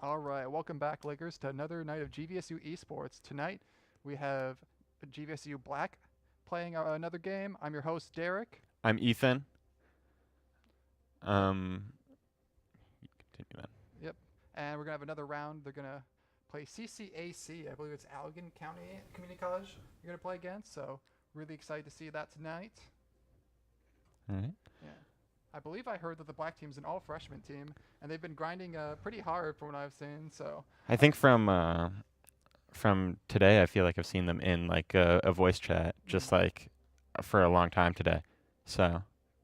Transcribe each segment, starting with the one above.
All right, welcome back, Lakers, to another night of GVSU Esports. Tonight, we have GVSU Black playing another game. I'm your host, Derek. I'm Ethan. Continue, man. Yep, and we're gonna have another round. They're gonna play CCAC. I believe it's Allegan County Community College. You're gonna play against. So really excited to see that tonight. All right. Yeah. I believe I heard that the black team's an all-freshman team, and they've been grinding pretty hard from what I've seen. So I think from today, I feel like I've seen them in like a voice chat, just like for a long time today. So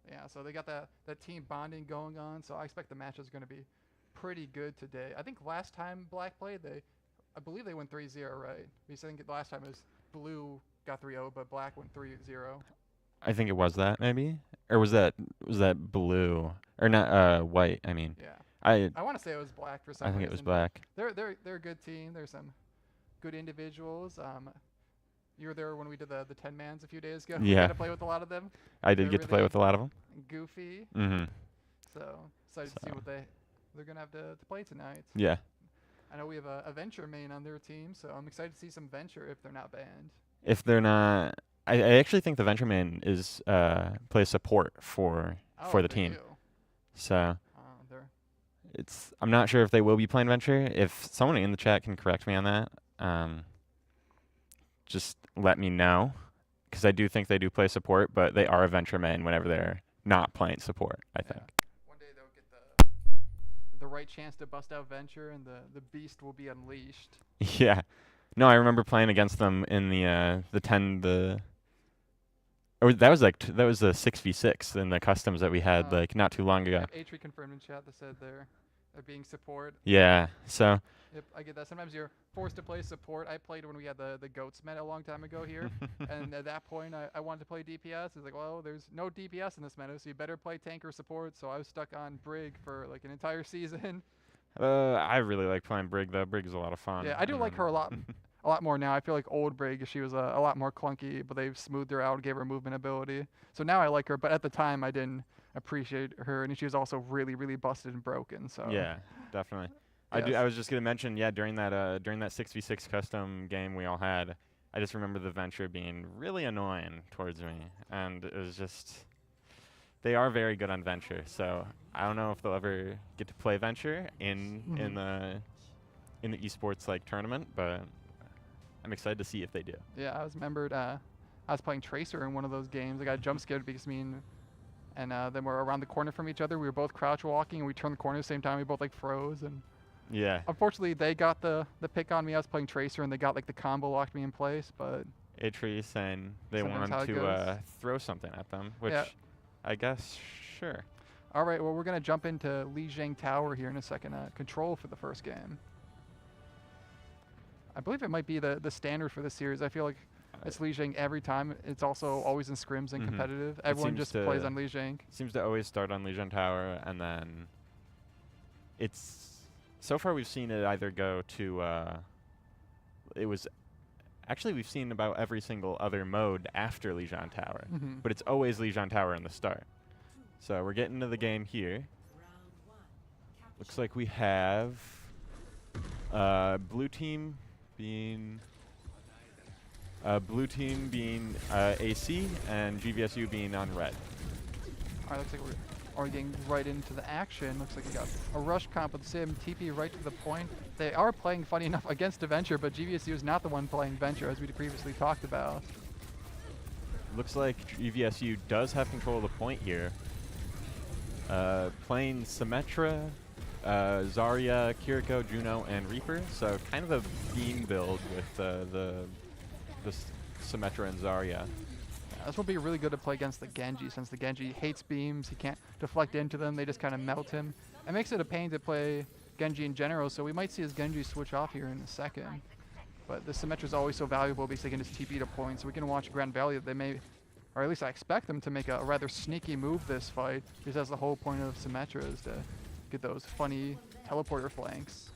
yeah, so they got that team bonding going on. So I expect the match is going to be pretty good today. I think last time Black played, I believe they went 3-0, right? Because I think the last time it was Blue got 3-0, but Black went 3-0. I think it was that maybe, or was that blue or not? White. I mean, Yeah. I want to say it was Black for some I reason. think it was Black. They're a good team. There's some good individuals. You were there when we did the 10-mans a few days ago. Yeah. You got to play with a lot of them. I did They're get to play really with a lot of them. Goofy. Mm-hmm. So excited to see what they're gonna have to play tonight. Yeah. I know we have a Venture main on their team, so I'm excited to see some Venture if they're not banned. If they're not, I actually think the Venture Man is plays support for the team. Do. So They're I'm not sure if they will be playing Venture. If someone in the chat can correct me on that, just let me know, because I do think they do play support, but they are a Venture main whenever they're not playing support, I think. One day they'll get the right chance to bust out Venture, and the beast will be unleashed. Yeah. No, I remember playing against them in that was the 6v6 in the customs that we had like not too long ago. Atri confirmed in chat that said they're being support. Yeah. So Yep, I get that. Sometimes you're forced to play support. I played when we had the Goats meta a long time ago here, and at that point I wanted to play DPS. It's like, well, there's no DPS in this meta, so you better play tank or support. So I was stuck on Brig for like an entire season. I really like playing Brig though. Brig is a lot of fun. Yeah, I do like her a lot more now. I feel like old Brig, she was a lot more clunky, but they've smoothed her out, gave her movement ability. So now I like her, but at the time I didn't appreciate her, and she was also really, really busted and broken. So yeah, definitely. Yes. I was just gonna mention, during that 6v6 custom game we all had, I just remember the Venture being really annoying towards me, and it was just, they are very good on Venture, so I don't know if they'll ever get to play Venture in the esports like tournament, but I'm excited to see if they do. Yeah, I was playing Tracer in one of those games. I got jump scared because and then we're around the corner from each other. We were both crouch walking, and we turned the corner at the same time. We both like froze, and yeah. Unfortunately, they got the pick on me. I was playing Tracer, and they got like the combo locked me in place. But Atri saying they sometimes wanted to throw something at them, which I guess sure. All right, well, we're gonna jump into Lijiang Tower here in a second. Control for the first game. I believe it might be the standard for the series. I feel like it's Lijiang every time. It's also always in scrims and competitive. Everyone just plays on Lijiang. Seems to always start on Lijiang Tower, and then it's so far we've seen it either go to we've seen about every single other mode after Lijiang Tower, but it's always Lijiang Tower in the start. So we're getting into the game here. Looks like we have blue team being AC and GVSU being on red. All right, looks like we're already getting right into the action. Looks like we got a rush comp with Sim, TP right to the point. They are playing, funny enough, against a Venture, but GVSU is not the one playing Venture, as we previously talked about. Looks like GVSU does have control of the point here. Playing Symmetra, Zarya, Kiriko, Juno, and Reaper. So kind of a beam build with the Symmetra and Zarya. This will be really good to play against the Genji, since the Genji hates beams. He can't deflect into them. They just kind of melt him. It makes it a pain to play Genji in general, so we might see his Genji switch off here in a second. But the Symmetra is always so valuable because they can just TP to points. So we can watch Grand Valley that they may, or at least I expect them to make a rather sneaky move this fight, because that's the whole point of Symmetra, is to get those funny teleporter flanks.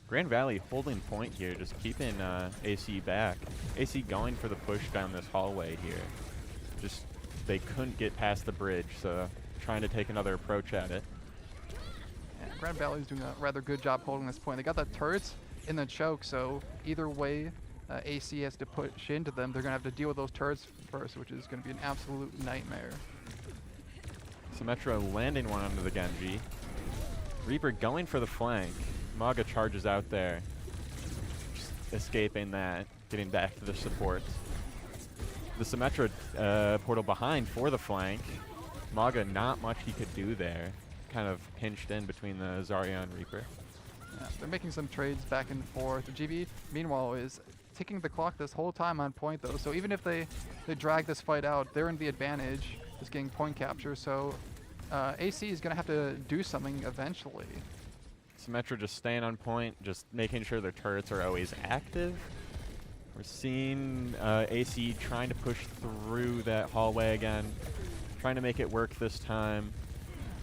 Grand Valley holding point here, just keeping AC back. AC going for the push down this hallway here. Just, they couldn't get past the bridge, so trying to take another approach at it. And Grand Valley's doing a rather good job holding this point. They got the turrets in the choke, so either way AC has to push into them. They're going to have to deal with those turrets first, which is going to be an absolute nightmare. Symmetra landing one onto the Genji. Reaper going for the flank. Maga charges out there. Just escaping that, getting back to the support. The Symmetra portal behind for the flank. Maga, not much he could do there. Kind of pinched in between the Zarya and Reaper. Yeah, they're making some trades back and forth. The GB, meanwhile, is ticking the clock this whole time on point, though. So even if they drag this fight out, they're in the advantage, just getting point capture. So AC is going to have to do something eventually. Symmetra just staying on point, just making sure their turrets are always active. We're seeing AC trying to push through that hallway again, trying to make it work this time.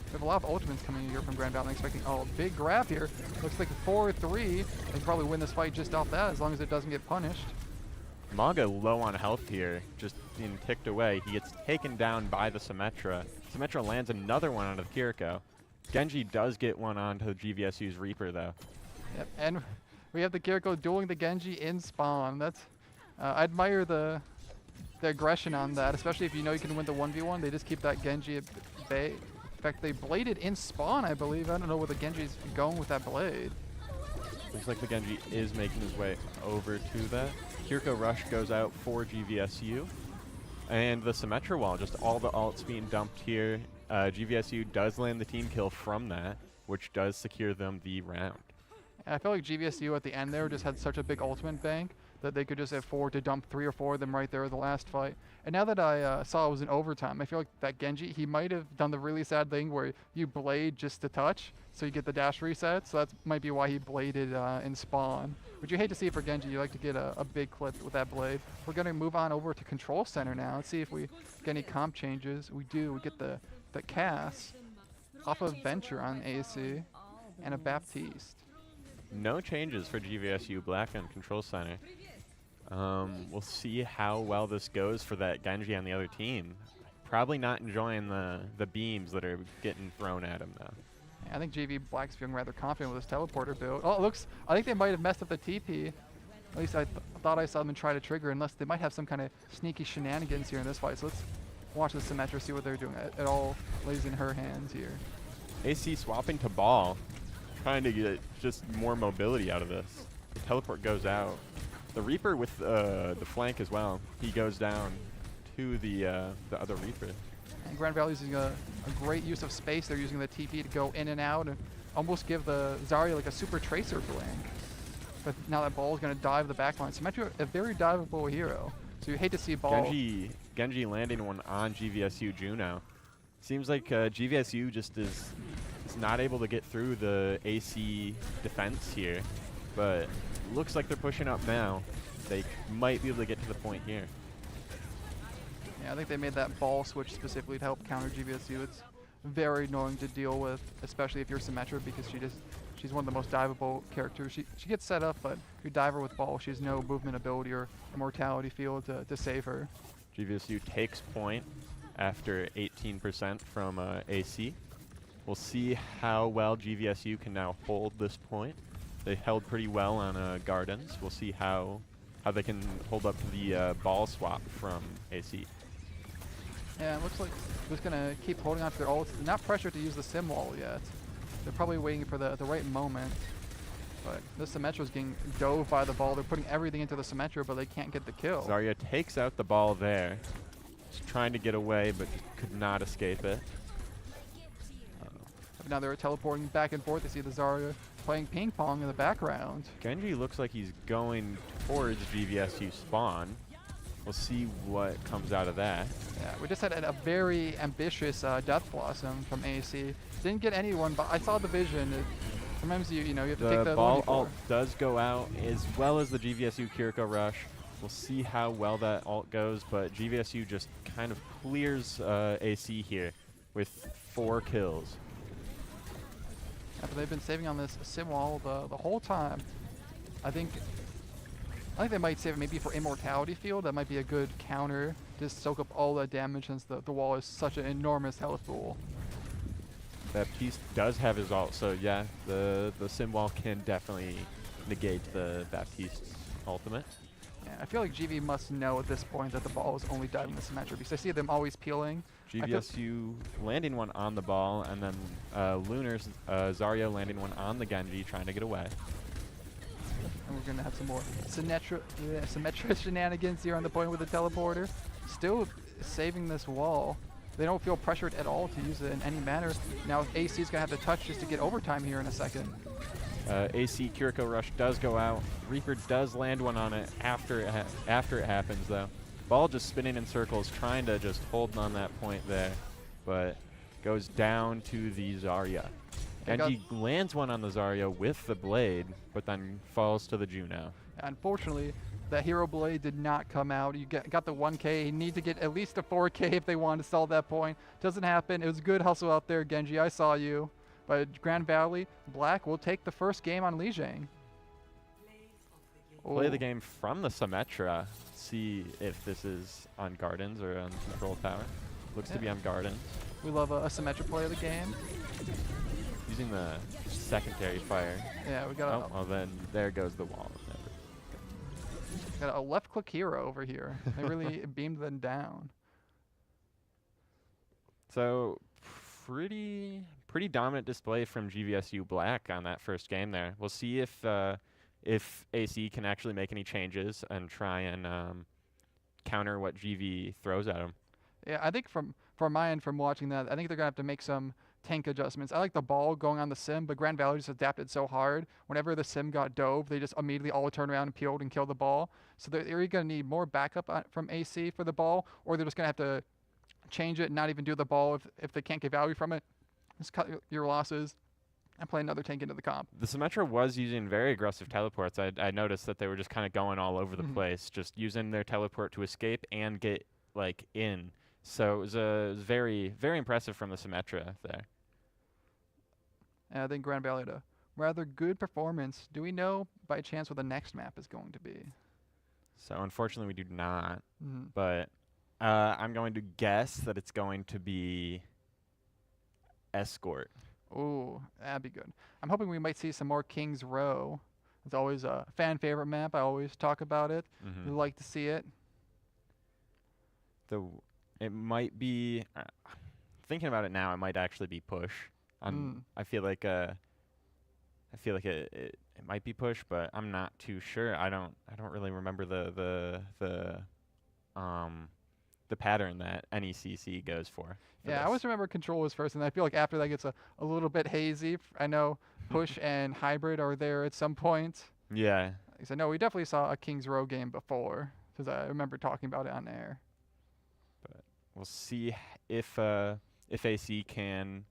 We have a lot of ultimates coming in here from Grand Valley. I'm expecting, oh, big grab here. Looks like 4-3. They can probably win this fight just off that as long as it doesn't get punished. Maga low on health here, just being ticked away. He gets taken down by the Symmetra. Symmetra lands another one onto the Kiriko. Genji does get one onto GVSU's Reaper, though. Yep, and we have the Kiriko dueling the Genji in spawn. That's, I admire the aggression on that, especially if you know you can win the 1v1. They just keep that Genji at bay. In fact, they bladed in spawn, I believe. I don't know where the Genji's going with that blade. Looks like the Genji is making his way over to that. Kiriko Rush goes out for GVSU. And the Symmetra wall, just all the ults being dumped here. GVSU does land the team kill from that, which does secure them the round. And I feel like GVSU at the end there just had such a big ultimate bank that they could just afford to dump 3 or 4 of them right there at the last fight. And now that I saw it was in overtime, I feel like that Genji, he might have done the really sad thing where you blade just to touch, so you get the dash reset. So that might be why he bladed in spawn. Which you hate to see for Genji. You like to get a big clip with that blade. We're going to move on over to Control Center now. Let's see if we get any comp changes. We do. We get the Cass off of Venture on AC and a Baptiste. No changes for GVSU Black on Control Center. We'll see how well this goes for that Genji on the other team. Probably not enjoying the beams that are getting thrown at him, though. I think GV Black's feeling rather confident with his teleporter build. Oh, it looks, I think they might have messed up the TP. At least I thought I saw them try to trigger, unless they might have some kind of sneaky shenanigans here in this fight. So let's watch the Symmetra, see what they're doing. It all lays in her hands here. AC swapping to ball, trying to get just more mobility out of this. The teleport goes out. The Reaper with the flank as well. He goes down to the other Reaper. And Grand Valley's using a great use of space. They're using the TP to go in and out and almost give the Zarya like a super tracer blink. But now that ball is going to dive the backline. Symmetra, a very diveable hero. So you hate to see ball. Genji landing one on GVSU Juno. Seems like GVSU just is not able to get through the AC defense here. But looks like they're pushing up now. They might be able to get to the point here. Yeah, I think they made that ball switch specifically to help counter GVSU. It's very annoying to deal with, especially if you're Symmetra, because she's one of the most diveable characters. She gets set up, but if you dive her with ball, she has no movement ability or immortality field to save her. GVSU takes point after 18% from AC. We'll see how well GVSU can now hold this point. They held pretty well on Gardens. We'll see how they can hold up to the ball swap from AC. Yeah, it looks like they're just going to keep holding on to their ults. They're not pressured to use the sim wall yet. They're probably waiting for the right moment. But this Symmetra's getting dove by the ball. They're putting everything into the Symmetra, but they can't get the kill. Zarya takes out the ball there. Just trying to get away, but could not escape it. Now they're teleporting back and forth. They see the Zarya playing ping pong in the background. Genji looks like he's going towards GVSU spawn. We'll see what comes out of that. Yeah, we just had a very ambitious Death Blossom from AC. Didn't get anyone, but I saw the vision. Sometimes you have to take the ball ult does go out, as well as the GVSU Kiriko Rush. We'll see how well that ult goes, but GVSU just kind of clears AC here with 4 kills. Yeah, but they've been saving on this sim wall the whole time. I think they might save it maybe for immortality field. That might be a good counter. Just soak up all that damage since the wall is such an enormous health pool. Baptiste does have his ult, so yeah, the sim wall can definitely negate the Baptiste's ultimate. Yeah, I feel like GV must know at this point that the ball is only diving the Symmetra because I see them always peeling. GVSU landing one on the ball, and then Lunar's Zarya landing one on the Genji, trying to get away. And we're going to have some more Symmetra shenanigans here on the point with the teleporter. Still saving this wall. They don't feel pressured at all to use it in any manner. Now AC is going to have to touch just to get overtime here in a second. AC Kiriko Rush does go out. Reaper does land one on it after it happens, though. Ball just spinning in circles, trying to just hold on that point there, but goes down to the Zarya. Genji lands one on the Zarya with the blade, but then falls to the Juno. Unfortunately, that Hero Blade did not come out. You got the 1K. You need to get at least a 4K if they want to sell that point. Doesn't happen. It was good hustle out there, Genji. I saw you. But Grand Valley, Black will take the first game on Lijiang. Play the game from the Symmetra. See if this is on Gardens or on Control Tower. Looks to be on Gardens. We love a Symmetra play of the game. Using the secondary fire. Yeah, we got oh, well then there goes the wall. Got a left click hero over here. They really beamed them down. So pretty dominant display from GVSU Black on that first game there. We'll see if AC can actually make any changes and try and counter what GV throws at him. Yeah, I think from my end, from watching that, I think they're gonna have to make some tank adjustments. I like the ball going on the sim, but Grand Valley just adapted so hard. Whenever the sim got dove, they just immediately all turned around and peeled and killed the ball. So they're either going to need more backup from AC for the ball, or they're just going to have to change it and not even do the ball if they can't get value from it. Just cut your losses and play another tank into the comp. The Symmetra was using very aggressive teleports. I noticed that they were just kind of going all over the place, just using their teleport to escape and get like in. So it was very, very impressive from the Symmetra there. And I think Grand Valley had a rather good performance. Do we know by chance what the next map is going to be? So unfortunately we do not, but I'm going to guess that it's going to be Escort. Ooh, that'd be good. I'm hoping we might see some more King's Row. It's always a fan favorite map. I always talk about it. We like to see it. It might be, thinking about it now, it might actually be Push. I feel like it might be Push, but I'm not too sure. I don't really remember the pattern that NECC goes for. Yeah, I always remember Control was first, and I feel like after that gets a little bit hazy. I know Push and Hybrid are there at some point. Yeah. I know we definitely saw a King's Row game before, because I remember talking about it on air. But we'll see if AC can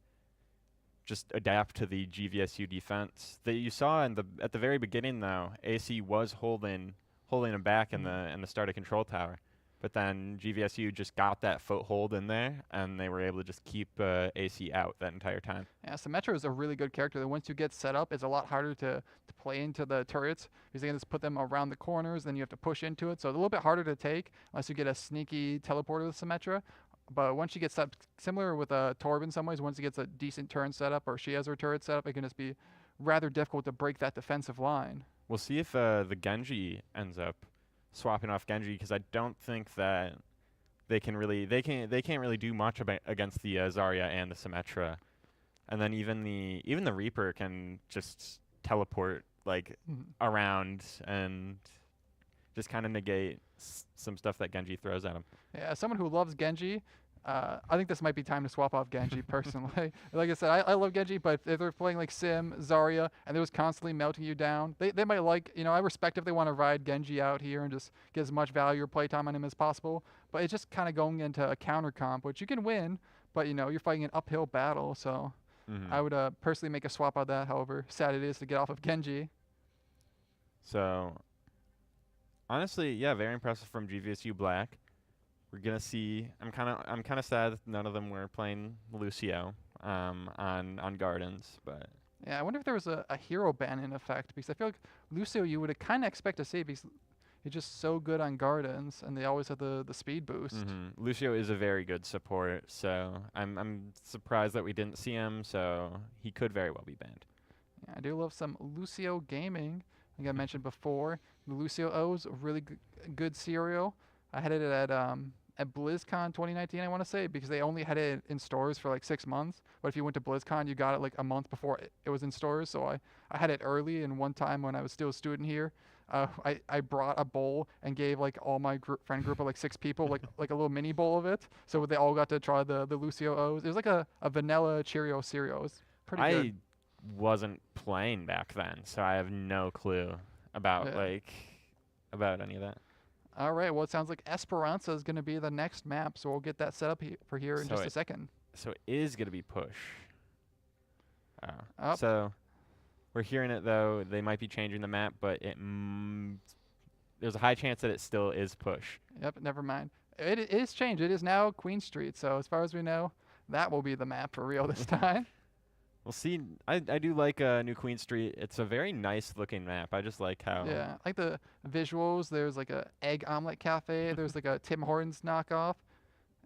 just adapt to the GVSU defense. That you saw at the very beginning, though, AC was holding him back in the start of Control Tower, but then GVSU just got that foothold in there, and they were able to just keep AC out that entire time. Yeah, Symmetra is a really good character that once you get set up, it's a lot harder to play into the turrets, because they can just put them around the corners, then you have to push into it, so it's a little bit harder to take unless you get a sneaky teleporter with Symmetra. But once she gets set up, similar with Torb in some ways, once he gets a decent turn set up, or she has her turret set up, it can just be rather difficult to break that defensive line. We'll see if the Genji ends up swapping off Genji, because I don't think that they can't really do much against the Zarya and the Symmetra, and then even the Reaper can just teleport like around and just kind of negate some stuff that Genji throws at him. Yeah, as someone who loves Genji, I think this might be time to swap off Genji personally. Like I said, I love Genji, but if they're playing like Sim, Zarya, and they're just constantly melting you down, they might like, I respect if they want to ride Genji out here and just get as much value or playtime on him as possible, but it's just kind of going into a counter comp, which you can win, but you're fighting an uphill battle, so I would personally make a swap out of that, however sad it is to get off of Genji. So, honestly, yeah, very impressive from GVSU Black. We're gonna see. I'm kind of sad that none of them were playing Lucio on Gardens, but yeah, I wonder if there was a hero ban in effect, because I feel like Lucio you would kind of expect to see, because He's just so good on Gardens, and they always have the speed boost. Lucio is a very good support, so I'm surprised that we didn't see him. So he could very well be banned. Yeah, I do love some Lucio gaming. Like I mentioned before, the Lucio O's a really good cereal. I had it at BlizzCon 2019, I want to say, because they only had it in stores for like 6 months. But if you went to BlizzCon, you got it like a month before it was in stores. So I had it early, and one time when I was still a student here, I brought a bowl and gave like all my friend group of like 6 people like a little mini bowl of it. So they all got to try the Lucio O's. It was like a vanilla Cheerio cereal. It was pretty good. I wasn't playing back then, so I have no clue about about any of that. All right. Well, it sounds like Esperanza is going to be the next map, so we'll get that set up for here in just a second. So it is going to be push. Oh. So we're hearing it, though. They might be changing the map, but there's a high chance that it still is push. Yep, never mind. It is changed. It is now Queen Street, so as far as we know, that will be the map for real this time. We'll see. I do like New Queen Street. It's a very nice looking map. I just like how... Yeah, I like the visuals. There's like a egg omelet cafe. There's like a Tim Hortons knockoff.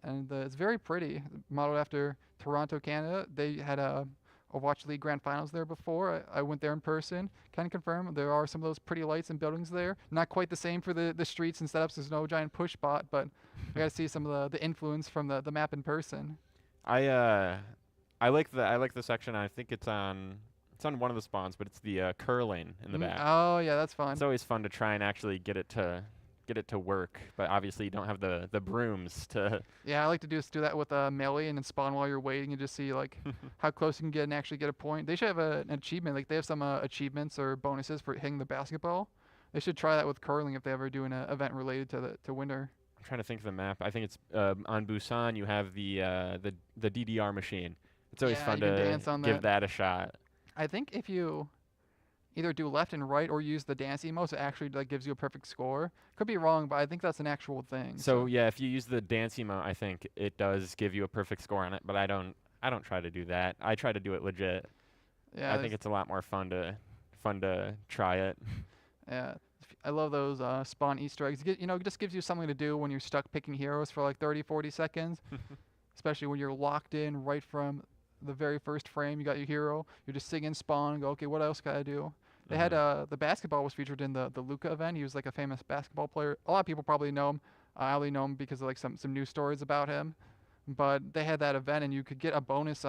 And it's very pretty. Modeled after Toronto, Canada. They had a Overwatch League Grand Finals there before. I went there in person. Can confirm there are some of those pretty lights and buildings there. Not quite the same for the streets and setups. There's no giant push bot, but I got to see some of the influence from the map in person. I like the section. I think it's on one of the spawns, but it's the curling in the back. Oh yeah, that's fun. It's always fun to try and actually get it to work, but obviously you don't have the brooms to. Yeah, I like to do that with melee and then spawn while you're waiting and just see like how close you can get and actually get a point. They should have an achievement. Like they have some achievements or bonuses for hitting the basketball. They should try that with curling if they ever do an event related to winter. I'm trying to think of the map. I think it's on Busan. You have the DDR machine. It's always fun to give that a shot. I think if you either do left and right or use the dance emotes, it actually like gives you a perfect score. Could be wrong, but I think that's an actual thing. So yeah, if you use the dance emote, I think it does give you a perfect score on it. But I don't try to do that. I try to do it legit. Yeah, I think it's a lot more fun to try it. Yeah, I love those spawn Easter eggs. It just gives you something to do when you're stuck picking heroes for like 30, 40 seconds. Especially when you're locked in right from the very first frame. You got your hero. You're just sitting in spawn and go, okay, what else can I do? They had the basketball was featured in the Luka event. He was like a famous basketball player. A lot of people probably know him. I only know him because of like some news stories about him. But they had that event, and you could get a bonus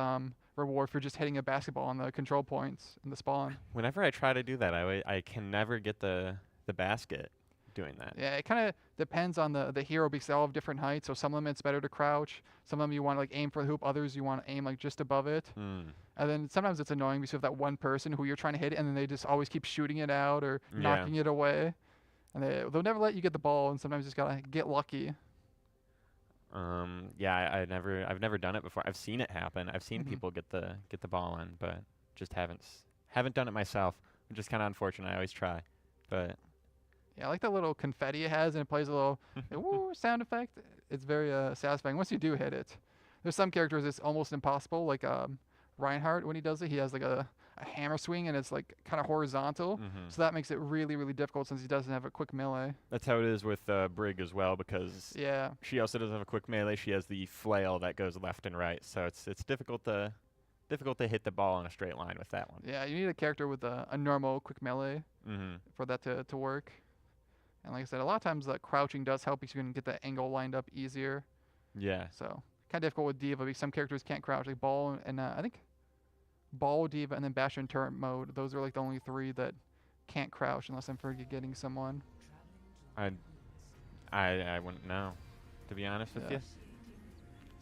reward for just hitting a basketball on the control points in the spawn. Whenever I try to do that, I can never get the basket doing that. Yeah, it kind of depends on the hero because they all have different heights. So some of them it's better to crouch. Some of them you want to like aim for the hoop. Others you want to aim like just above it. And then sometimes it's annoying because you have that one person who you're trying to hit, and then they just always keep shooting it out or knocking it away. And they'll never let you get the ball, and sometimes you just gotta get lucky. Yeah, I've never done it before. I've seen it happen. I've seen people get the ball in, but just haven't done it myself, which is kind of unfortunate. I always try, but yeah, I like that little confetti it has, and it plays a little woo sound effect. It's very satisfying once you do hit it. There's some characters it's almost impossible, like Reinhardt when he does it. He has like a hammer swing, and it's like kind of horizontal, so that makes it really, really difficult since he doesn't have a quick melee. That's how it is with Brig as well, because she also doesn't have a quick melee. She has the flail that goes left and right, so it's difficult to hit the ball in a straight line with that one. Yeah, you need a character with a normal quick melee for that to work. And like I said, a lot of times crouching does help because you can get the angle lined up easier. Yeah. So kind of difficult with D.Va because some characters can't crouch, like Ball and I think Ball, D.Va, and then Bastion in turret mode. Those are like the only 3 that can't crouch unless I'm forgetting someone. I wouldn't know, to be honest with you.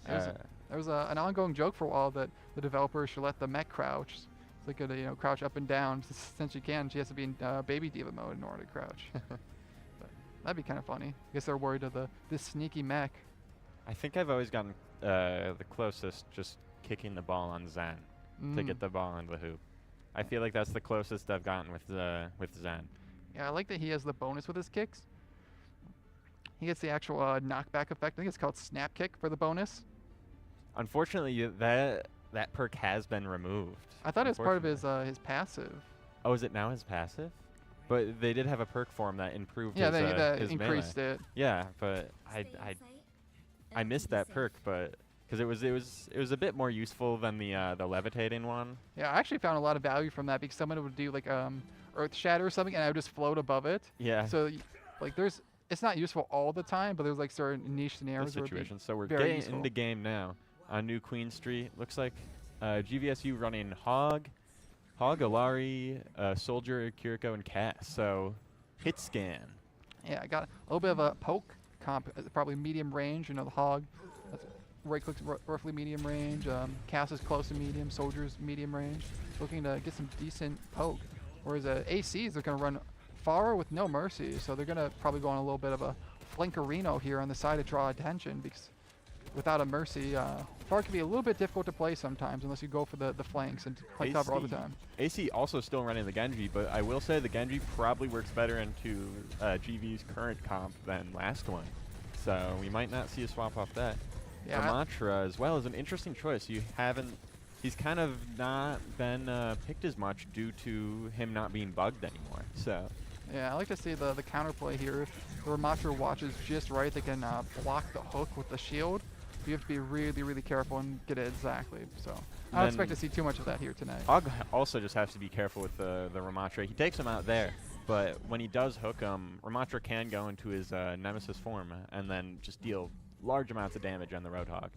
There was an ongoing joke for a while that the developers should let the mech crouch. So they could crouch up and down since she can. She has to be in baby D.Va mode in order to crouch. But that'd be kind of funny. I guess they're worried of this sneaky mech. I think I've always gotten the closest just kicking the ball on Zen to get the ball into the hoop. I feel like that's the closest I've gotten with Zen. Yeah, I like that he has the bonus with his kicks. He gets the actual knockback effect. I think it's called snap kick for the bonus. Unfortunately, that perk has been removed. I thought it was part of his passive. Oh, is it now his passive? But they did have a perk for him that improved Yeah, his increased melee. it. Yeah, but I missed that perk, but because it was a bit more useful than the levitating one. Yeah, I actually found a lot of value from that because someone would do like Earth Shatter or something, and I would just float above it. Yeah. So like it's not useful all the time, but there's like certain niche scenarios where it'd be Situation. So we're very getting useful. into game now on New Queen Street. Looks like GVSU running Hog, Alari, Soldier, Kiriko, and Cass. So hit scan. Yeah, I got a little bit of a poke comp, probably medium range. You know, the Hog, that's right click's roughly medium range. Cass is close to medium. Soldier's medium range. Looking to get some decent poke. Whereas ACs, they're going to run Pharah with no mercy, so they're going to probably go on a little bit of a flankerino here on the side to draw attention, because without a mercy, Pharah can be a little bit difficult to play sometimes unless you go for the flanks and play cover all the time. AC also still running the Genji, but I will say the Genji probably works better into GV's current comp than last one. So we might not see a swap off that. Yeah, Ramatra as well is an interesting choice. He's kind of not been picked as much due to him not being bugged anymore. So yeah, I like to see the counterplay here. If the Ramatra watches just right, they can block the hook with the shield. But you have to be really, really careful and get it exactly. So I don't expect to see too much of that here tonight. Og also just has to be careful with the Ramatra. He takes him out there, but when he does hook him, Ramatra can go into his Nemesis form and then just deal large amounts of damage on the Roadhog.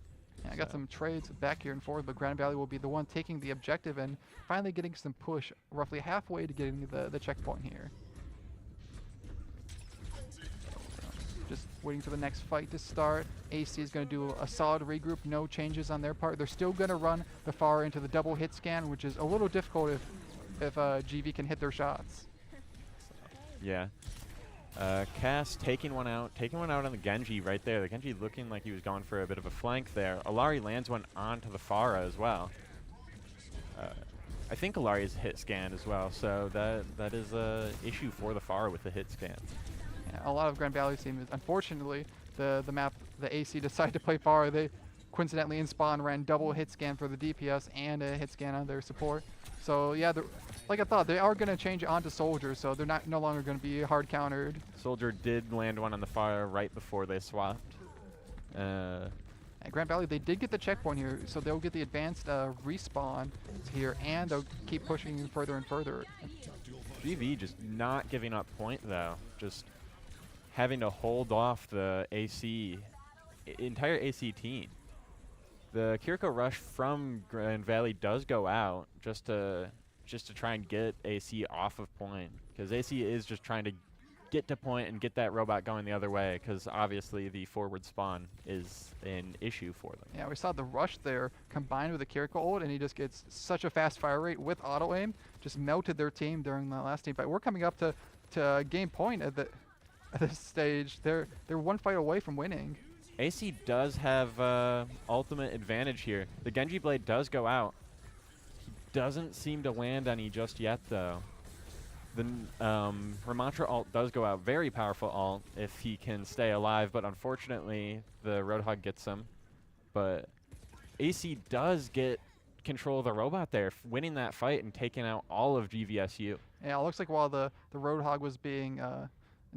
Yeah, I got some trades back here and forth, but Grand Valley will be the one taking the objective and finally getting some push roughly halfway to getting the checkpoint here. Just waiting for the next fight to start. AC is going to do a solid regroup, no changes on their part. They're still going to run the Pharah into the double hit scan, which is a little difficult if GV can hit their shots. Yeah. Cass taking one out on the Genji right there. The Genji looking like he was going for a bit of a flank there. Alari lands one onto the Pharah as well. I think Alari is hit scanned as well, so that is a issue for the Pharah with the hit scan. Yeah, a lot of Grand Valley teams, unfortunately, the map, the AC decided to play Pharah. They coincidentally in spawn ran double hit scan for the DPS and a hit scan on their support. So yeah, like I thought, they are going to change it onto Soldier, so they're no longer going to be hard countered. Soldier did land one on the Pharah right before they swapped. At Grand Valley, they did get the checkpoint here, so they'll get the advanced respawn here, and they'll keep pushing further and further. GV just not giving up point though, just having to hold off the entire AC team. The Kiriko rush from Grand Valley does go out just to try and get AC off of point, because AC is just trying to get to point and get that robot going the other way, because obviously the forward spawn is an issue for them. Yeah, we saw the rush there combined with the Kiriko ult, and he just gets such a fast fire rate with auto aim, just melted their team during the last team fight. We're coming up to game point at this stage. They're one fight away from winning. AC does have ultimate advantage here. The Genji blade does go out. He doesn't seem to land any just yet though. The Ramatra ult does go out. Very powerful ult if he can stay alive, but unfortunately the Roadhog gets him. But AC does get control of the robot there, winning that fight and taking out all of GVSU. Yeah, it looks like while the Roadhog was being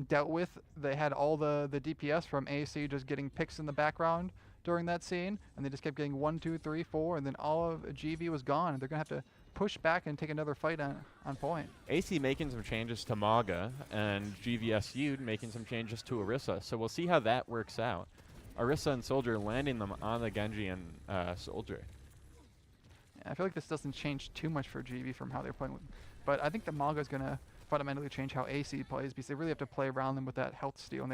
dealt with, they had all the DPS from AC just getting picks in the background during that scene, and they just kept getting 1, 2, 3, 4, and then all of GV was gone, and they're gonna have to push back and take another fight on point. AC making some changes to Maga, and GVSU making some changes to Orisa, so we'll see how that works out. Orisa and Soldier landing them on the Genji and Soldier. Yeah, I feel like this doesn't change too much for GV from how they're playing with, but I think the Maga is gonna fundamentally change how AC plays, because they really have to play around them with that health steal, and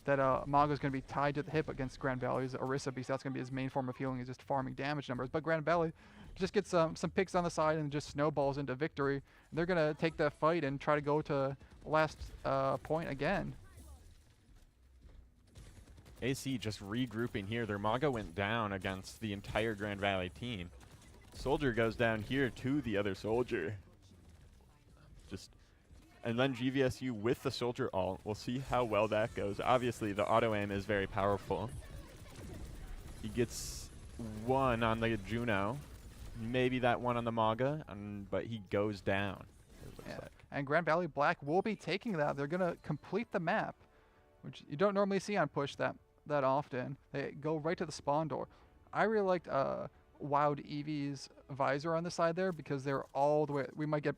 that Maga is going to be tied to the hip against Grand Valley's Orisa, because that's going to be his main form of healing, is just farming damage numbers. But Grand Valley just gets some picks on the side and just snowballs into victory. And they're going to take that fight and try to go to last point again. AC just regrouping here. Their Maga went down against the entire Grand Valley team. Soldier goes down here to the other Soldier. And then GVSU with the Soldier ult. We'll see how well that goes. Obviously, the auto aim is very powerful. He gets one on the Juno, maybe that one on the Maga, but he goes down. It looks like. and Grand Valley Black will be taking that. They're going to complete the map, which you don't normally see on push that often. They go right to the spawn door. I really liked Wild Eevee's visor on the side there because they're all the way.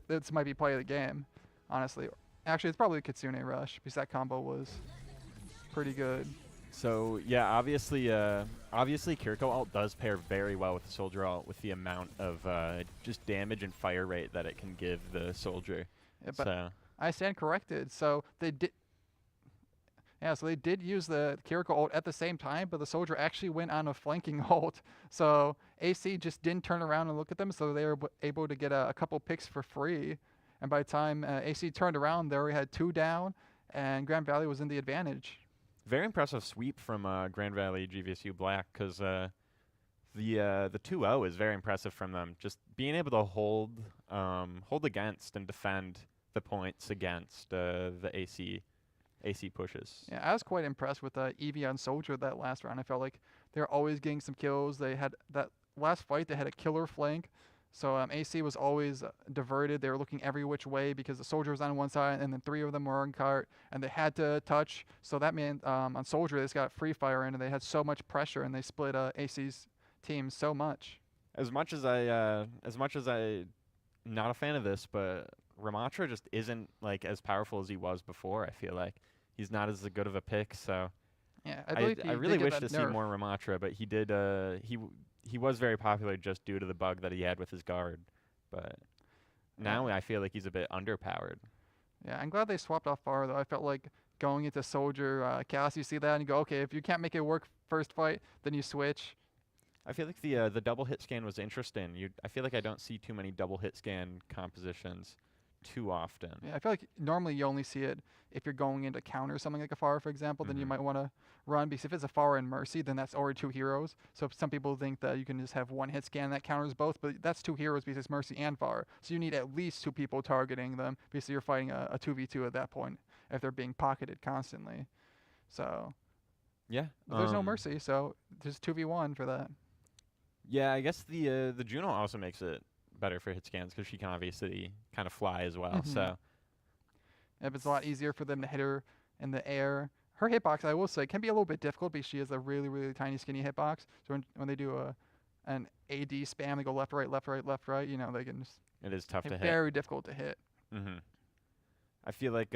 This might be play of the game, honestly. Actually, it's probably Kitsune Rush because that combo was pretty good. So yeah, obviously Kiriko ult does pair very well with the Soldier ult with the amount of just damage and fire rate that it can give the Soldier. Yeah, but So I stand corrected. So they did. Yeah, so they did use the Kiriko ult at the same time, but the Soldier actually went on a flanking ult. So AC just didn't turn around and look at them, so they were able to get a couple picks for free. And by the time AC turned around, they already had 2 down, and Grand Valley was in the advantage. very impressive sweep from Grand Valley GVSU Black because the 2-0 is very impressive from them. Just being able to hold against and defend the points against the AC pushes. Yeah, I was quite impressed with Eevee on Soldier that last round. I felt like they were always getting some kills. They had that last fight, they had a killer flank. So AC was always diverted. They were looking every which way because the Soldier was on one side and then 3 of them were on cart and they had to touch. So that meant on Soldier, they just got free fire in and they had so much pressure and they split AC's team so much. As much as I not a fan of this, but Ramatra just isn't like as powerful as he was before. I feel like he's not as good of a pick. So yeah, I really wish to see more Ramatra, but he did he was very popular just due to the bug that he had with his guard. But now I feel like he's a bit underpowered. Yeah, I'm glad they swapped off Pharah though. I felt like going into Soldier, Chaos, you see that and you go, okay, if you can't make it work first fight, then you switch. I feel like the double hit scan was interesting. I feel like I don't see too many double hit scan compositions too often. Yeah, I feel like normally you only see it if you're going into counter something like a Pharah, for example, then you might want to run, because if it's a Pharah and Mercy, then that's already 2 heroes. So some people think that you can just have one hit scan that counters both, but that's 2 heroes because it's Mercy and Pharah. So you need at least 2 people targeting them because you're fighting a 2v2 at that point if they're being pocketed constantly. So yeah, there's no Mercy, so there's 2v1 for that. Yeah, I guess the Juno also makes it better for hit scans because she can obviously kind of fly as well. So if it's a lot easier for them to hit her in the air. Her hitbox, I will say, can be a little bit difficult because she has a really, really tiny, skinny hitbox. So when they do an AD spam, they go left, right, left, right, left, right. You know, they can just. It is tough to hit. Very difficult to hit. I feel like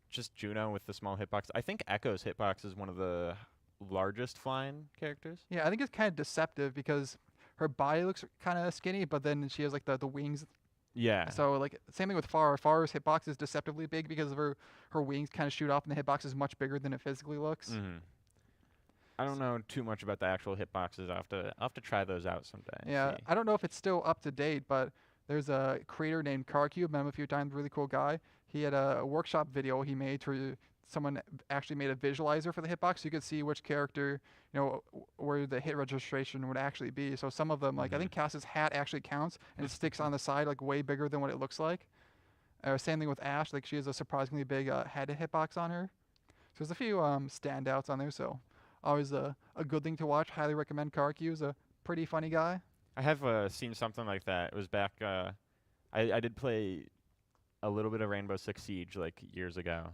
just Juno with the small hitbox. I think Echo's hitbox is one of the largest flying characters. Yeah, I think it's kind of deceptive because her body looks kind of skinny, but then she has like the wings. Yeah. So like same thing with Pharah. Pharah's hitbox is deceptively big because of her wings kind of shoot off and the hitbox is much bigger than it physically looks. I don't know too much about the actual hitboxes. I'll have to try those out someday. Yeah, I don't know if it's still up to date, but there's a creator named Carcube, met him a few times, really cool guy. He had a workshop video he made to someone actually made a visualizer for the hitbox so you could see which character, you know, where the hit registration would actually be. So some of them, like I think Cass's hat actually counts and it sticks on the side like way bigger than what it looks like. Same thing with Ashe, like she has a surprisingly big head hitbox on her. So there's a few standouts on there, so always a good thing to watch. Highly recommend Carcube. He's a pretty funny guy. I have seen something like that. It was back, I did play a little bit of Rainbow Six Siege like years ago.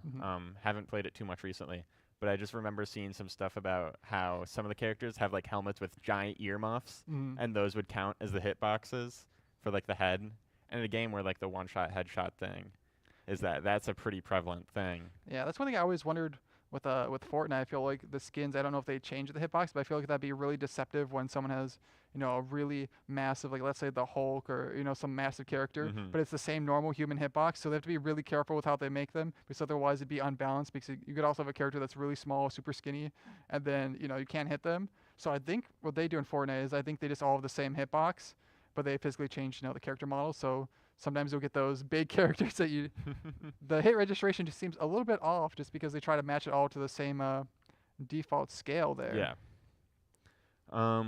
Haven't played it too much recently, but I just remember seeing some stuff about how some of the characters have like helmets with giant earmuffs, and those would count as the hitboxes for like the head. And in a game where like the one-shot headshot thing is that's a pretty prevalent thing. Yeah, that's one thing I always wondered with Fortnite. I feel like the skins, I don't know if they change the hitbox, but I feel like that'd be really deceptive when someone has, you know, a really massive, like let's say the Hulk or, you know, some massive character, but it's the same normal human hitbox. So they have to be really careful with how they make them because otherwise it'd be unbalanced because you could also have a character that's really small, super skinny, and then, you know, you can't hit them. So I think what they do in Fortnite is I think they just all have the same hitbox, but they physically change, you know, the character model. So sometimes you'll get those big characters that the hit registration just seems a little bit off just because they try to match it all to the same default scale there. Yeah.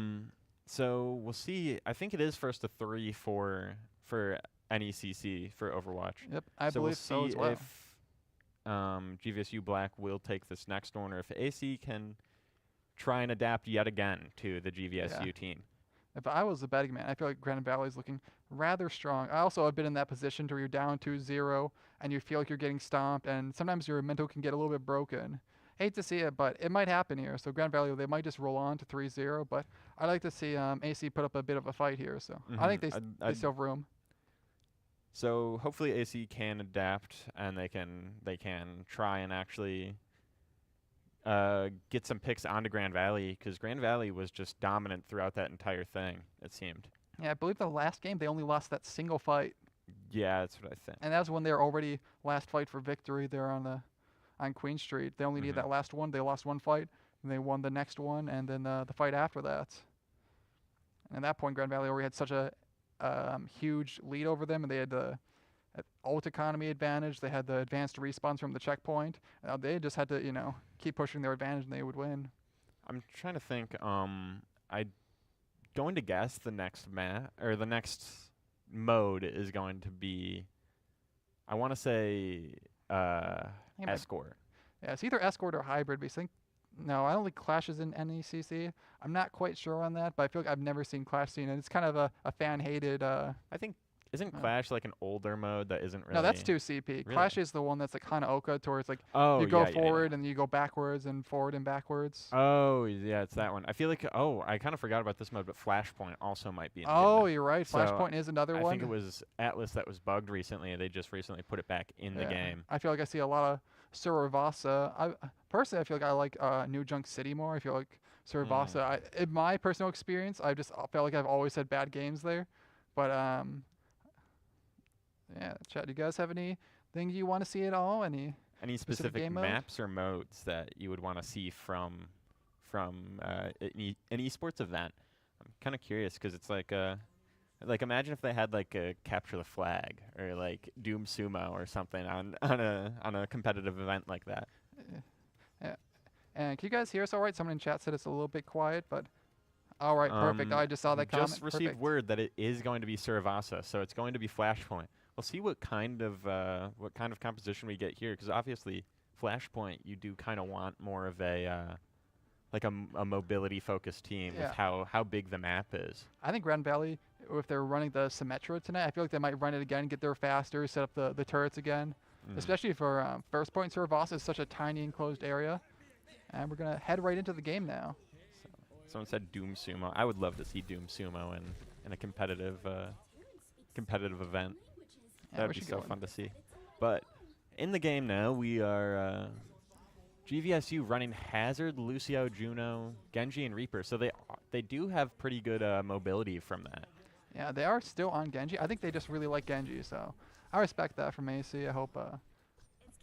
So we'll see. I think it is first to 3 for NECC for Overwatch. Yep, I believe so as well. We'll see if GVSU Black will take this next one or if AC can try and adapt yet again to the GVSU team. if I was a betting man, I feel like Grand Valley is looking rather strong. I also have been in that position to where you're down 2-0 and you feel like you're getting stomped, and sometimes your mental can get a little bit broken. Hate to see it, but it might happen here. So Grand Valley, they might just roll on to 3-0, but I like to see AC put up a bit of a fight here. So I think they still have room. So hopefully AC can adapt and they can try and actually get some picks onto Grand Valley, because Grand Valley was just dominant throughout that entire thing, it seemed. Yeah, I believe the last game they only lost that single fight. Yeah, that's what I think. And that was when they were already last fight for victory there on Queen Street. They only needed that last one. They lost one fight, and they won the next one, and then the fight after that. And at that point, Grand Valley already had such a huge lead over them, and they had the ult economy advantage. They had the advanced respawns from the checkpoint. They just had to, keep pushing their advantage, and they would win. I'm trying to think. I going to guess the next the next mode is going to be, I want to say escort. Yeah, it's either escort or hybrid. But no, I don't think Clash is in NECC. I'm not quite sure on that, but I feel like I've never seen Clash seen, and it's kind of a fan-hated. I think, isn't Clash like an older mode that isn't really? No, that's 2CP. Really? Clash is the one that's like Hanaoka, towards like you go forward and you go backwards and forward and backwards. Oh, yeah, it's that one. I feel like, I kind of forgot about this mode, but Flashpoint also might be in the game. You're right. Flashpoint is another one. I think it was Atlas that was bugged recently, and they just recently put it back in the game. I feel like I see a lot of Suravasa. Personally, I feel like I like New Junk City more. I feel like Suravasa, in my personal experience, I just felt like I've always had bad games there. But yeah, chat. Do you guys have anything you want to see at all? Any specific maps or modes that you would want to see from an esports event? I'm kind of curious, because it's like imagine if they had like a capture the flag or like Doom Sumo or something on a competitive event like that. Yeah. And can you guys hear us all right? Someone in chat said it's a little bit quiet, but all right, perfect. I just saw that comment. Just received word that it is going to be Suravasa, so it's going to be Flashpoint. We'll see what kind of composition we get here, because obviously Flashpoint, you do kind of want more of a mobility focused team with how big the map is. I think Grand Valley, if they're running the Symmetra tonight, I feel like they might run it again, get there faster, set up the turrets again. Especially for first point. Suravasa is such a tiny enclosed area. And we're gonna head right into the game now. So, someone said Doom Sumo. I would love to see Doom Sumo in a competitive event. Yeah, that'd be so fun to see. But in the game now, we are GVSU running Hazard, Lucio, Juno, Genji, and Reaper. So they do have pretty good mobility from that. Yeah, they are still on Genji. I think they just really like Genji, so I respect that from AC. I hope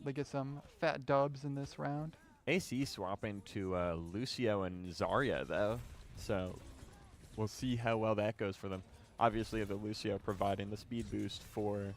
they get some fat dubs in this round. AC swapping to Lucio and Zarya, though, so we'll see how well that goes for them. Obviously, the Lucio providing the speed boost for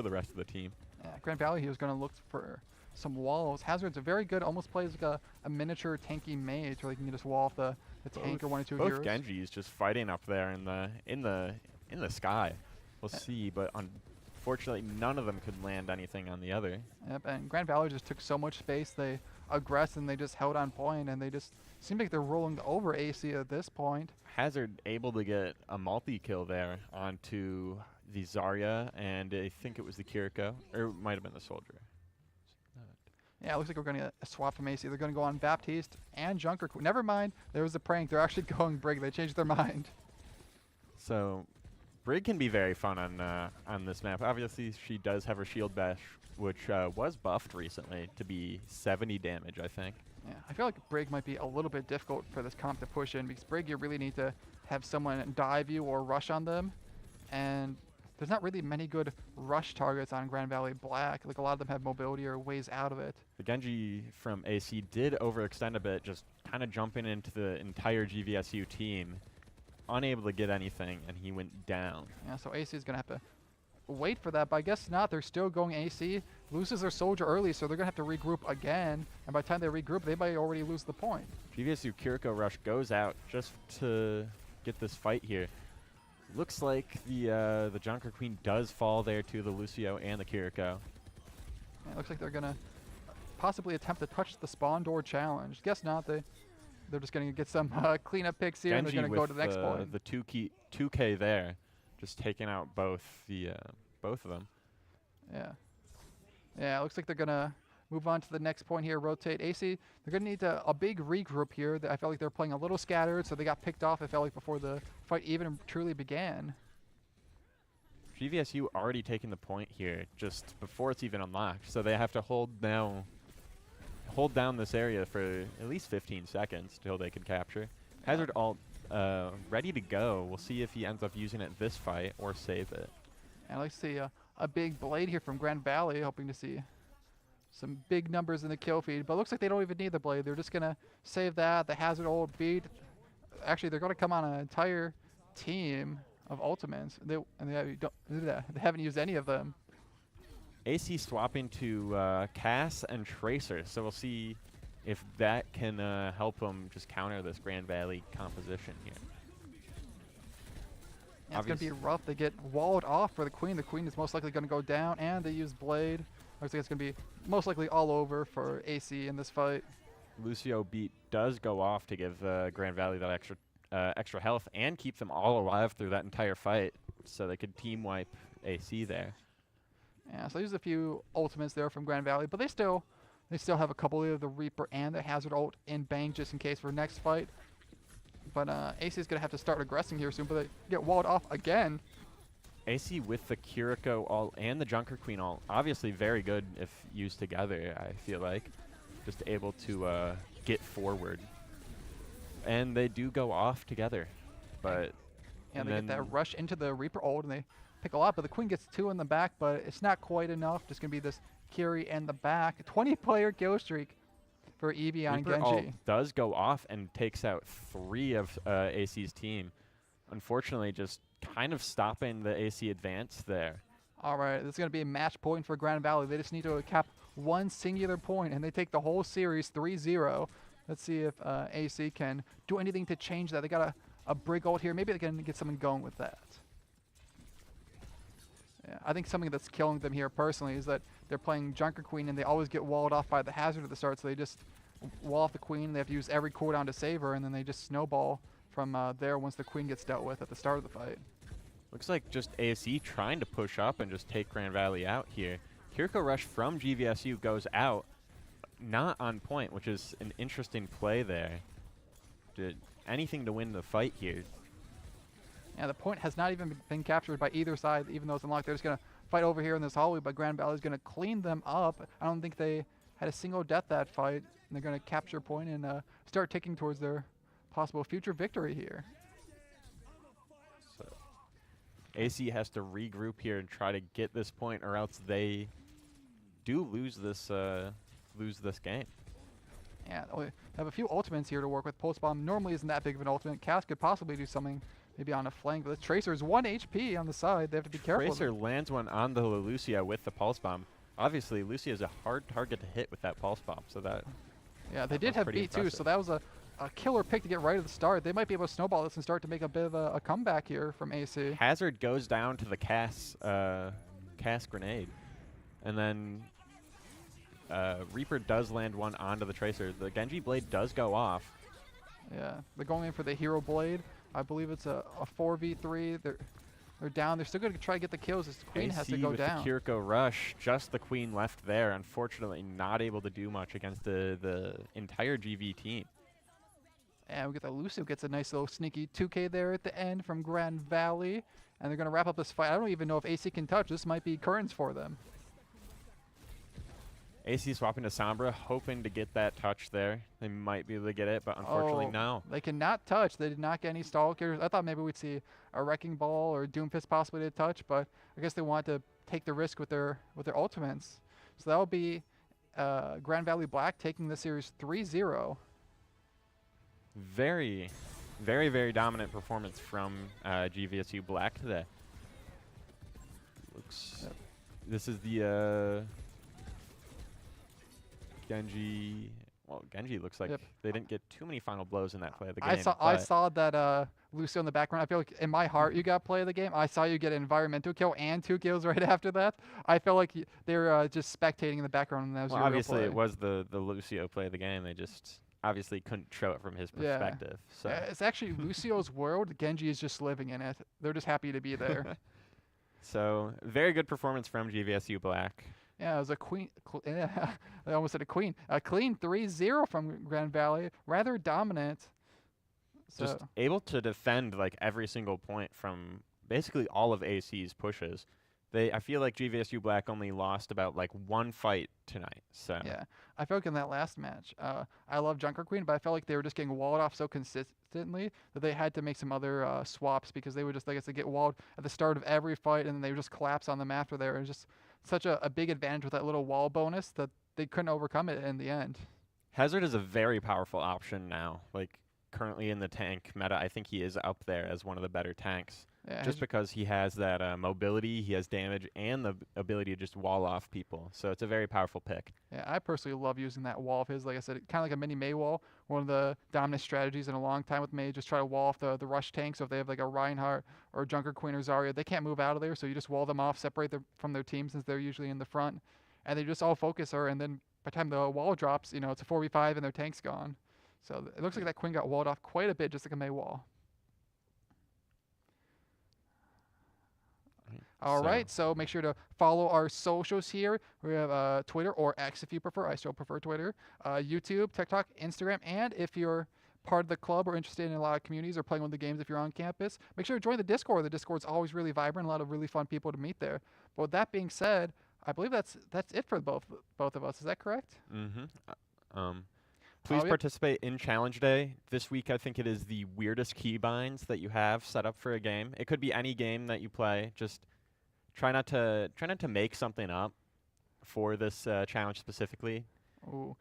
the rest of the team. Yeah, Grand Valley, he was going to look for some walls. Hazard's a very good, almost plays like a miniature tanky mage, where he can just wall off the tank or one or two heroes. Both Genjis just fighting up there in the sky. We'll see, but unfortunately, none of them could land anything on the other. Yep, and Grand Valley just took so much space. They aggressed and they just held on point, and they just seem like they're rolling over AC at this point. Hazard able to get a multi-kill there onto the Zarya, and I think it was the Kiriko, or it might have been the Soldier. Yeah, it looks like we're going to get a swap from AC. They're going to go on Baptiste and Junker. Never mind, there was a prank. They're actually going Brig. They changed their mind. So Brig can be very fun on this map. Obviously, she does have her shield bash, which was buffed recently to be 70 damage, I think. Yeah, I feel like Brig might be a little bit difficult for this comp to push in, because Brig, you really need to have someone dive you or rush on them. And there's not really many good rush targets on Grand Valley Black. Like, a lot of them have mobility or ways out of it. The Genji from AC did overextend a bit, just kind of jumping into the entire GVSU team. Unable to get anything, and he went down. Yeah, so AC is going to have to wait for that, but I guess not. They're still going AC. Loses their soldier early, so they're going to have to regroup again. And by the time they regroup, they might already lose the point. GVSU Kiriko Rush goes out just to get this fight here. Looks like the Junker Queen does fall there to the Lucio and the Kiriko. Yeah, it looks like they're going to possibly attempt to touch the spawn door challenge. Guess not. They They're just going to get some cleanup picks here, and they're Genji going to go with to the next point. the 2K there, just taking out both of them. Yeah. Yeah, it looks like they're going to move on to the next point here, rotate. AC, they're going to need a big regroup here. I felt like they're playing a little scattered, so they got picked off, I felt like, before the fight even truly began. GVSU already taking the point here just before it's even unlocked, so they have to hold down this area for at least 15 seconds till they can capture. Hazard ult ready to go. We'll see if he ends up using it this fight or save it. And I like to see a big blade here from Grand Valley, hoping to see some big numbers in the kill feed. But it looks like they don't even need the blade. They're just going to save that. The Hazard ult beat. Actually, they're going to come on an entire team of ultimates. They haven't used any of them. AC swapping to Cass and Tracer, so we'll see if that can help them just counter this Grand Valley composition here. Yeah, it's going to be rough. They get walled off for the Queen. The Queen is most likely going to go down, and they use Blade. Looks like it's going to be most likely all over for AC in this fight. Lucio beat does go off to give Grand Valley that extra health and keep them all alive through that entire fight, so they could team wipe AC there. Yeah, so there's a few ultimates there from Grand Valley, but they still have a couple of the Reaper and the Hazard ult in bank just in case for next fight. But AC is going to have to start aggressing here soon, but they get walled off again. AC with the Kiriko ult and the Junker Queen ult, obviously very good if used together, I feel like. Just able to get forward. And they do go off together. But yeah, they get that rush into the Reaper ult, and they pick a lot, but the Queen gets 2 in the back, but it's not quite enough. Just going to be this Kiri in the back. A 20-player kill streak for Eevee on Reaper Genji. Does go off and takes out 3 of AC's team. Unfortunately, just kind of stopping the AC advance there. All right, this is going to be a match point for Grand Valley. They just need to cap one singular point, and they take the whole series 3-0. Let's see if AC can do anything to change that. They got a Brig ult here. Maybe they can get something going with that. Yeah, I think something that's killing them here personally is that they're playing Junker Queen, and they always get walled off by the Hazard at the start, so they just wall off the Queen. They have to use every cooldown to save her, and then they just snowball from there once the Queen gets dealt with at the start of the fight. Looks like just ASE trying to push up and just take Grand Valley out here. Kiriko Rush from GVSU goes out, not on point, which is an interesting play there. Did anything to win the fight here. Yeah, the point has not even been captured by either side, even though it's unlocked. They're just going to fight over here in this hallway, but Grand Valley is going to clean them up. I don't think they had a single death that fight, and they're going to capture point and start ticking towards their possible future victory here. So AC has to regroup here and try to get this point, or else they do lose this game. Yeah, they have a few ultimates here to work with. Pulse Bomb normally isn't that big of an ultimate. Cass could possibly do something maybe on a flank, but the Tracer's 1 HP on the side. They have to be careful. Tracer lands one on the Lucia with the Pulse Bomb. Obviously, Lucia is a hard target to hit with that Pulse Bomb, so that... Yeah, they did have beat too, so that was a killer pick to get right at the start. They might be able to snowball this and start to make a bit of a comeback here from AC. Hazard goes down to the Cass grenade, and then Reaper does land one onto the Tracer. The Genji Blade does go off. Yeah, they're going in for the Hero Blade. I believe it's a 4v3. They're down. They're still going to try to get the kills as the Queen has to go down. The Kiriko Rush, just the Queen left there. Unfortunately, not able to do much against the entire GV team. And we get the Lucio gets a nice little sneaky 2K there at the end from Grand Valley. And they're going to wrap up this fight. I don't even know if AC can touch. This might be currents for them. AC swapping to Sombra, hoping to get that touch there. They might be able to get it, but unfortunately, no. They cannot touch. They did not get any Stalkers. I thought maybe we'd see a Wrecking Ball or Doomfist possibly to touch, but I guess they want to take the risk with their ultimates. So that will be Grand Valley Black taking the series 3-0. Very, very, very dominant performance from GVSU Black today. Looks. Yep. This is the Genji. Well, Genji looks like they didn't get too many final blows in that play of the game. I saw that Lucio in the background. I feel like in my heart you got play of the game. I saw you get an environmental kill and 2 kills right after that. I felt like they were just spectating in the background. And that was your obviously real play. It was the Lucio play of the game. They just obviously couldn't show it from his Yeah. perspective. So It's actually Lucio's world. Genji is just living in it. They're just happy to be there. so very good performance from GVSU Black. Yeah, it was a yeah, I almost said a queen. A clean 3-0 from Grand Valley. Rather dominant. So Just able to defend like every single point from basically all of AC's pushes. I feel like GVSU Black only lost about like one fight tonight. So yeah, I felt like in that last match, I love Junker Queen, but I felt like they were just getting walled off so consistently that they had to make some other swaps because they would just, like I said, get walled at the start of every fight, and then they would just collapse on them after there. It was just such a big advantage with that little wall bonus that they couldn't overcome it in the end. Hazard is a very powerful option now. Like currently in the tank meta, I think he is up there as one of the better tanks. Yeah, Just because he has that mobility, he has damage, and the ability to just wall off people. So it's a very powerful pick. yeah, I personally love using that wall of his. Like I said, kind of like a mini Mei wall. One of the dominant strategies in a long time with Mei, just try to wall off the rush tank. So if they have like a Reinhardt or Junker Queen or Zarya, they can't move out of there. So you just wall them off, separate them from their team since they're usually in the front, and they just all focus her. And then by the time the wall drops, it's a 4v5 and their tank's gone. So it looks like that Queen got walled off quite a bit, just like a Mei wall. All right, so make sure to follow our socials here. We have Twitter or X if you prefer. I still prefer Twitter. YouTube, TikTok, Instagram, and if you're part of the club or interested in a lot of communities or playing one of the games if you're on campus, make sure to join the Discord. The Discord's always really vibrant, a lot of really fun people to meet there. But with that being said, I believe that's it for both of us. Is that correct? Mm-hmm. Please yep. participate in Challenge Day. This week, I think it is the weirdest keybinds that you have set up for a game. It could be any game that you play. Just try not to make something up for this challenge specifically. Ooh.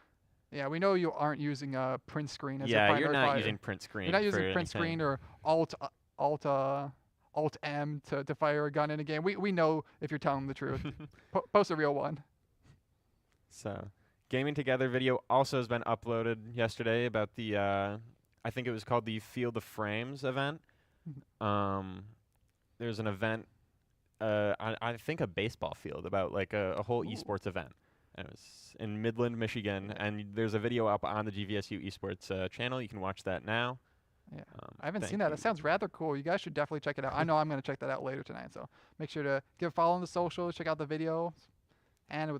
Yeah, we know you aren't using print screen as a Yeah, primary you're not fighter. using print screen. You're not using for print screen anything. or Alt M to fire a gun in a game. We know if you're telling the truth. Post a real one. So, Gaming Together video also has been uploaded yesterday about the, I think it was called the Field of Frames event. There's an event, I think a baseball field, about like a whole esports event. And it was in Midland, Michigan, and there's a video up on the GVSU esports channel. You can watch that now. Yeah, I haven't seen that. That sounds rather cool. You guys should definitely check it out. I know I'm going to check that out later tonight. So make sure to give a follow on the socials, check out the video, and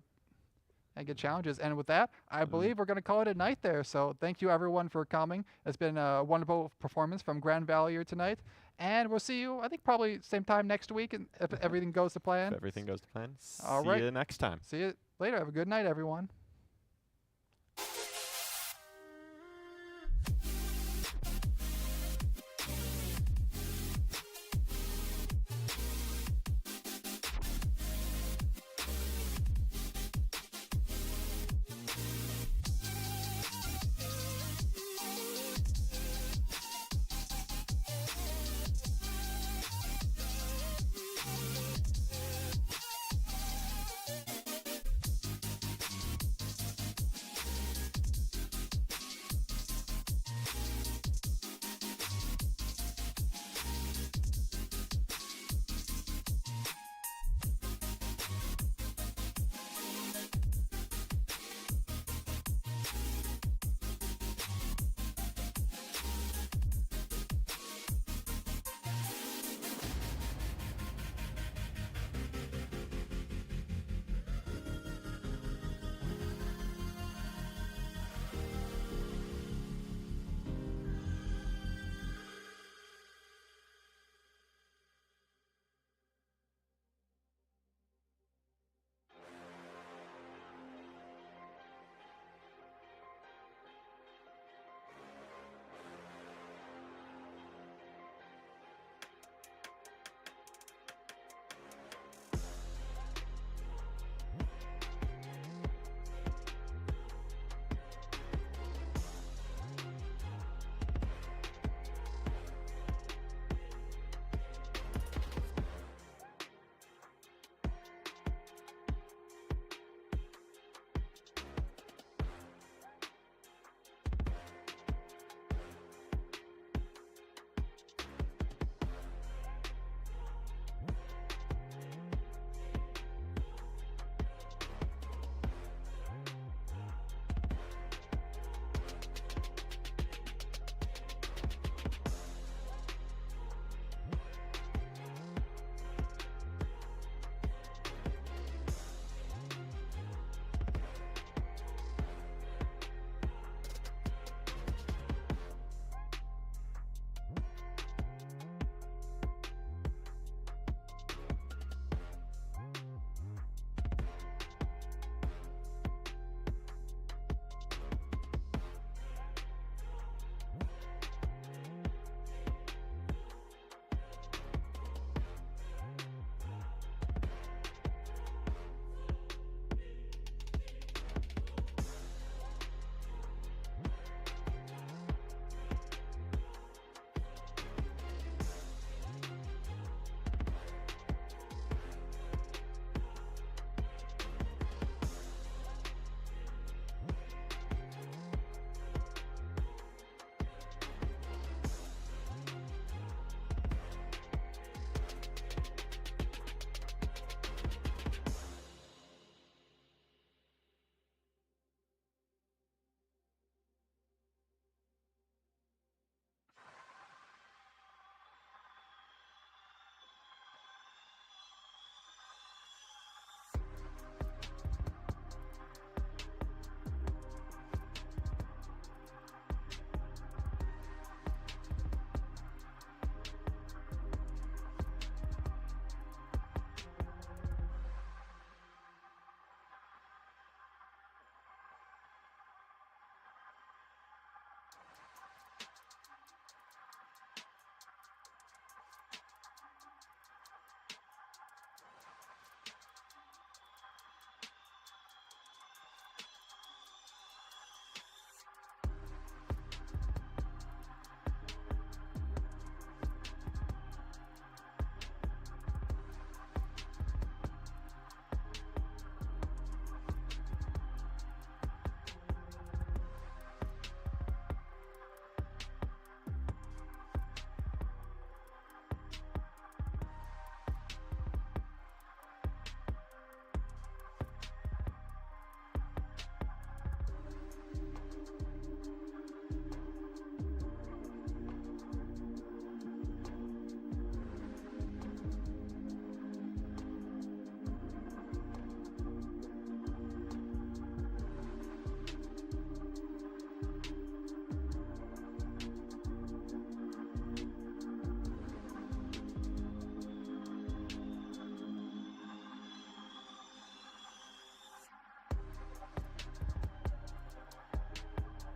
get challenges. And with that, I believe we're going to call it a night there. So thank you everyone for coming. It's been a wonderful performance from Grand Valley here tonight. And we'll see you, I think, probably same time next week, and if everything goes to plan. If everything goes to plan. All See right. you next time. See you later. Have a good night, everyone.